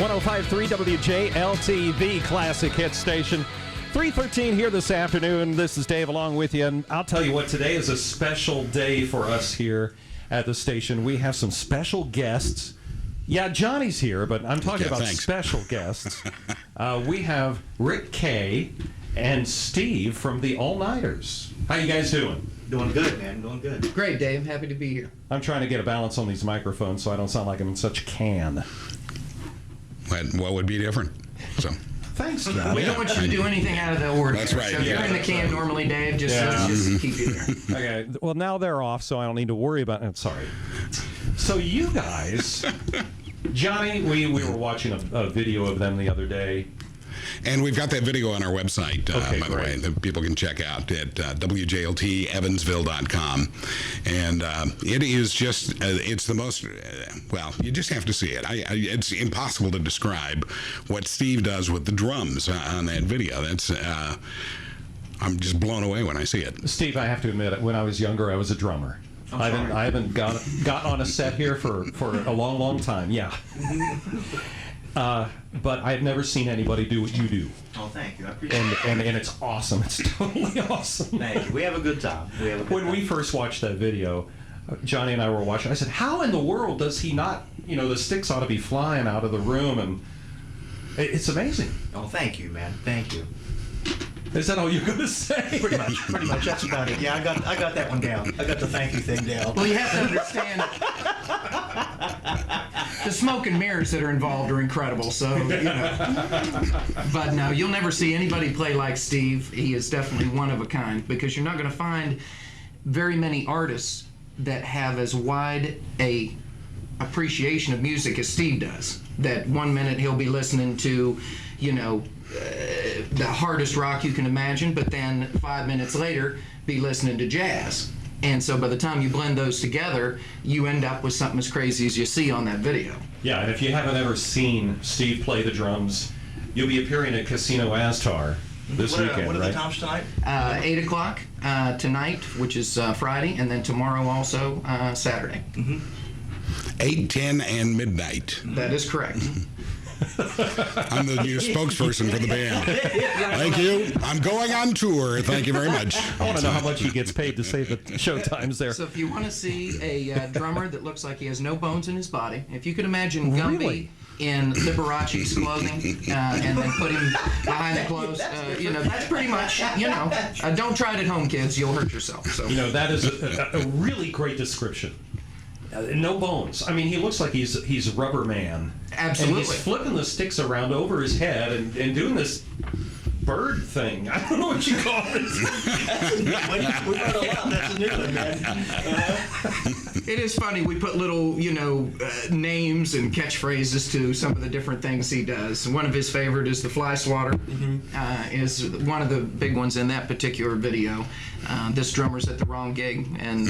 105.3 WJLT, the classic hit station. 3:13 here this afternoon. This is Dave along with you. And I'll tell you what, today is a special day for us here at the station. We have some special guests. Yeah, Johnny's here, but I'm talking about special guests. We have Rick Kay and Steve from the Allnighters. How you guys doing? Doing good, man. Doing good. Great, Dave. Happy to be here. I'm trying to get a balance on these microphones so I don't sound like I'm in such a can. What would be different? So. Thanks, John. We don't want you to do anything out of the ordinary. That's right. So if you're in the can normally, Dave, just keep you there. Okay. Well, now they're off, so I don't need to worry about it. Sorry. So you guys, Johnny, we were watching a video of them the other day. And we've got that video on our website, by the way, that people can check out at WJLTEvansville.com. And it is just, it's the most, well, you just have to see it. It's impossible to describe what Steve does with the drums on that video. That's, I'm just blown away when I see it. Steve, I have to admit, when I was younger, I was a drummer. I haven't got on a set here for a long, long time. Yeah. But I've never seen anybody do what you do. Oh, thank you. I appreciate it. And it's awesome. It's totally awesome. Thank you. We have a good time. When we first watched that video, Johnny and I were watching, I said, how in the world does he not, the sticks ought to be flying out of the room, and it's amazing. Oh, thank you, man. Thank you. Is that all you're going to say? Pretty much. That's about it. Yeah, I got that one down. I got the thank you thing down. Well, you have to understand the smoke and mirrors that are involved are incredible. So, But no, you'll never see anybody play like Steve. He is definitely one of a kind, because you're not going to find very many artists that have as wide a appreciation of music as Steve does. That one minute he'll be listening to, the hardest rock you can imagine, but then 5 minutes later be listening to jazz. And so by the time you blend those together, you end up with something as crazy as you see on that video. Yeah, and if you haven't ever seen Steve play the drums, you'll be appearing at Casino Aztar this weekend, what are right? the times tonight? 8 o'clock tonight, which is Friday, and then tomorrow also Saturday. 8, 10, and midnight. That is correct. I'm the new spokesperson for the band. Thank you. I'm going on tour. Thank you very much. I want to know how much he gets paid to say the show times there. So if you want to see a drummer that looks like he has no bones in his body, if you could imagine Gumby in Liberace's clothing and then put him behind the clothes, that's pretty much, don't try it at home, kids. You'll hurt yourself. So. That is a really great description. No bones. I mean, he looks like he's Rubber Man. Absolutely. And he's flipping the sticks around over his head and doing this bird thing. I don't know what you call it. We've heard a lot. That's a new one, man. It is funny. We put little, names and catchphrases to some of the different things he does. One of his favorite is the fly swatter. Is one of the big ones in that particular video. This drummer's at the wrong gig, and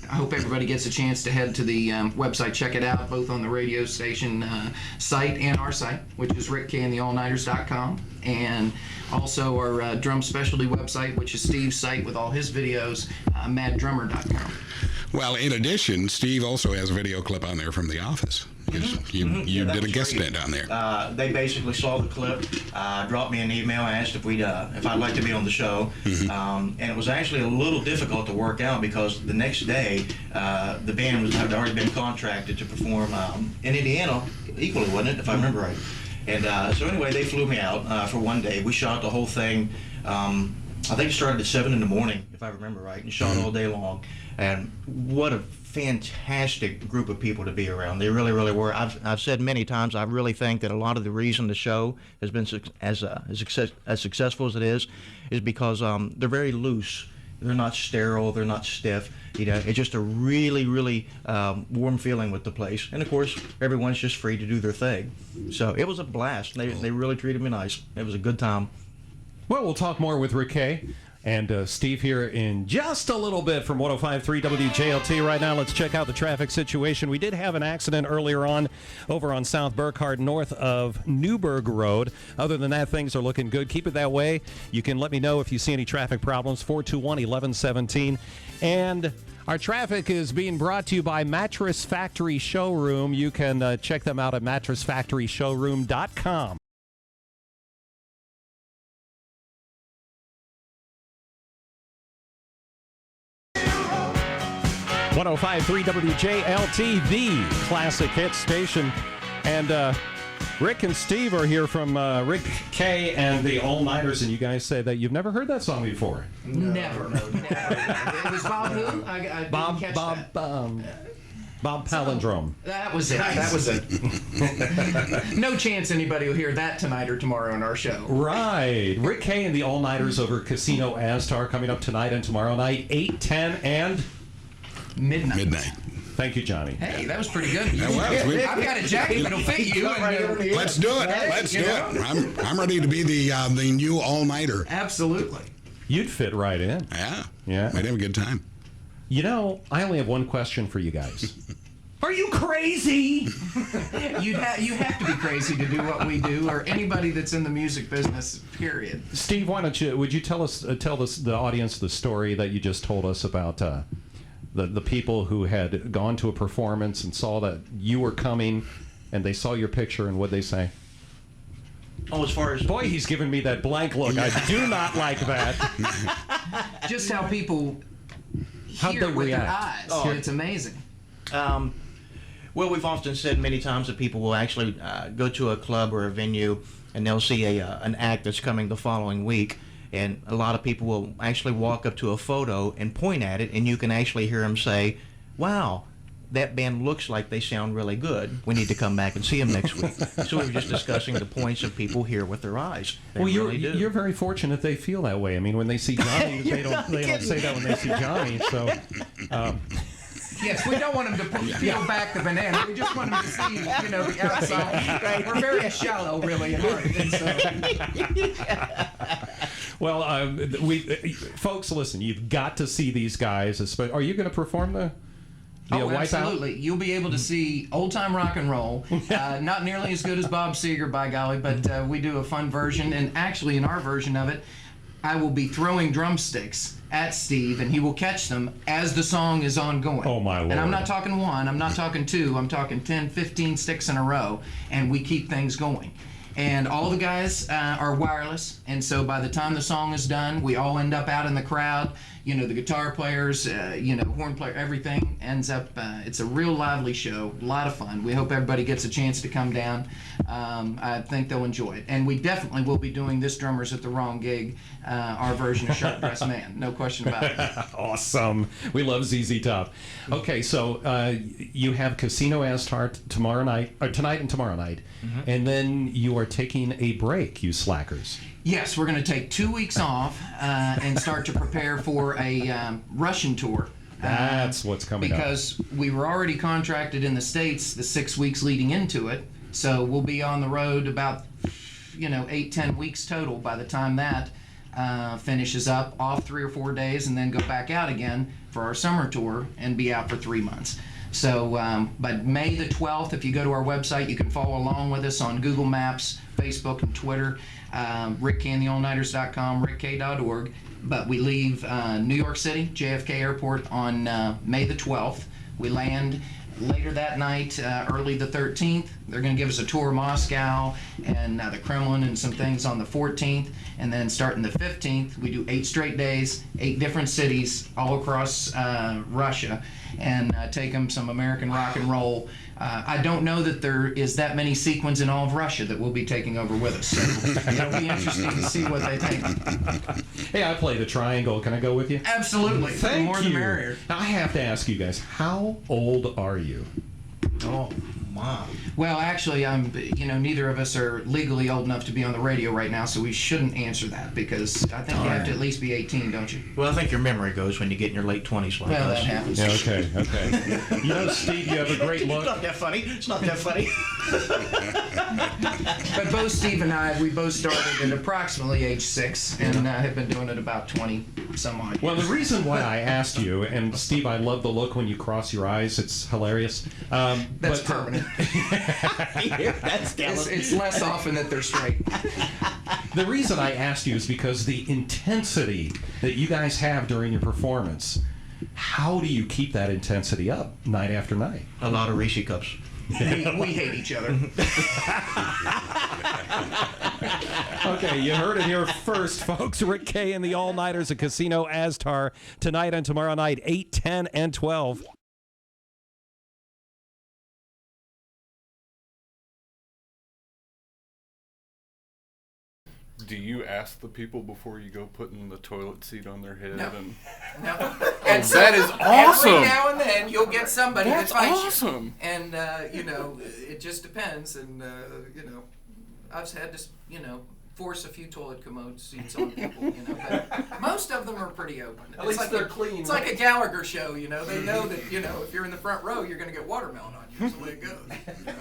I hope everybody gets a chance to head to the website, check it out, both on the radio station site and our site, which is rickkandtheallnighters.com, and also our drum specialty website, which is Steve's site with all his videos, maddrummer.com. Well, in addition, Steve also has a video clip on there from The Office. You did a guest stint on there. They basically saw the clip, dropped me an email, asked if I'd like to be on the show, and it was actually a little difficult to work out because the next day the band had already been contracted to perform in Indiana, equally, wasn't it, if I remember right? And so anyway, they flew me out for one day. We shot the whole thing. I think it started at 7 in the morning, if I remember right, and shot all day long. And what a fantastic group of people to be around. They really, really were. I've said many times, I really think that a lot of the reason the show has been as successful as it is because they're very loose. They're not sterile. They're not stiff. It's just a really, really warm feeling with the place. And of course, everyone's just free to do their thing. So it was a blast. They really treated me nice. It was a good time. Well, we'll talk more with Rick Kay And Steve here in just a little bit from 105.3 WJLT. Right now, let's check out the traffic situation. We did have an accident earlier on over on South Burkhardt, north of Newburgh Road. Other than that, things are looking good. Keep it that way. You can let me know if you see any traffic problems, 421-1117. And our traffic is being brought to you by Mattress Factory Showroom. You can check them out at mattressfactoryshowroom.com. 105.3 WJLT, the classic hit station. And Rick and Steve are here from Rick K and the Allnighters, and you guys say that you've never heard that song before. Never. It was Bob who? I didn't catch that. Bob Palindrome. That was it. That was it. No chance anybody will hear that tonight or tomorrow on our show. Right. Rick K and the Allnighters over Casino Aztar coming up tonight and tomorrow night, 8, 10, and... Midnight. Thank you, Johnny. Hey, that was pretty good. That was. I've got a jacket that'll fit you. Let's do it. Let's do it. I'm ready to be the new all-nighter. Absolutely. You'd fit right in. Yeah. Might have a good time. You know, I only have one question for you guys. Are you crazy? You have to be crazy to do what we do, or anybody that's in the music business, period. Steve, would you tell the audience the story that you just told us about the people who had gone to a performance and saw that you were coming, and they saw your picture, and what'd they say? Oh, as far as... Boy, he's giving me that blank look. I do not like that. Just how people How'd hear they with react? their eyes. Oh. It's amazing. Well, we've often said many times that people will actually go to a club or a venue and they'll see an act that's coming the following week, and a lot of people will actually walk up to a photo and point at it, and you can actually hear them say, wow, that band looks like they sound really good. We need to come back and see them next week. So we were just discussing the points that people hear with their eyes. They really do. You're very fortunate they feel that way. I mean, when they see Johnny, they don't say that when they see Johnny. So, yes, we don't want them to peel back the banana. We just want them to see, the outside. Right. We're very shallow, really, at heart. And so. Well, folks, listen. You've got to see these guys. Are you going to perform the Wipeout? Absolutely. You'll be able to see old-time rock and roll. Not nearly as good as Bob Seger, by golly, but we do a fun version. And actually, in our version of it, I will be throwing drumsticks at Steve, and he will catch them as the song is ongoing. Oh, my Lord. And I'm not talking one, I'm not talking two, I'm talking 10, 15 sticks in a row, and we keep things going. And all the guys are wireless, and so by the time the song is done, we all end up out in the crowd. The guitar players, horn player, everything ends up, it's a real lively show, a lot of fun. We hope everybody gets a chance to come down. I think they'll enjoy it. And we definitely will be doing This Drummer's at the Wrong Gig, our version of Sharp Dressed Man, no question about it. Awesome. We love ZZ Top. Okay, so you have Casino Aztar tonight and tomorrow night, and then you are taking a break, you slackers. Yes, we're going to take 2 weeks off and start to prepare for a Russian tour. That's what's coming up. Because we were already contracted in the States the 6 weeks leading into it, so we'll be on the road about 8-10 weeks total by the time that finishes up, off 3 or 4 days, and then go back out again for our summer tour and be out for 3 months. So by May the 12th, if you go to our website, you can follow along with us on Google Maps, Facebook, and Twitter. RickKandtheAllnighters.com, rickk.org. But we leave New York City, JFK Airport, on May the 12th. We land later that night, early the 13th. They're going to give us a tour of Moscow and the Kremlin and some things on the 14th. And then starting the 15th, we do 8 straight days, 8 different cities all across Russia, and take them some American rock and roll. I don't know that there is that many sequins in all of Russia that we'll be taking over with us. So it'll be interesting to see what they think. Hey, I play the triangle. Can I go with you? Absolutely. Thank the more you. the merrier. Now, I have to ask you guys, how old are you? Oh, my. Well, actually, neither of us are legally old enough to be on the radio right now, so we shouldn't answer that, because I think you have to at least be 18, don't you? Well, I think your memory goes when you get in your late 20s like Well, us. that happens. Yeah, okay. Steve, you have a great look. It's not that funny. But both Steve and I, we both started at approximately age 6 and have been doing it about 20 some odd years. Well, the reason why I asked you, and Steve, I love the look when you cross your eyes. It's hilarious. That's permanent. It's less often that they're straight. The reason I asked you is because the intensity that you guys have during your performance, how do you keep that intensity up night after night? A lot of Rishi cups. We hate each other. Okay, you heard it here first, folks. Rick Kay and the Allnighters at Casino Aztar tonight and tomorrow night, 8, 10, and 12. Do you ask the people before you go putting the toilet seat on their head? No. And No. and that is awesome. Every now and then you'll get somebody That's that fights awesome. you. And, it just depends. And, I've had to, force a few toilet commode seats on people, But most of them are pretty open. At least they're clean, It's like a Gallagher show, They know that, if you're in the front row, you're going to get watermelon on you. That's the way it goes.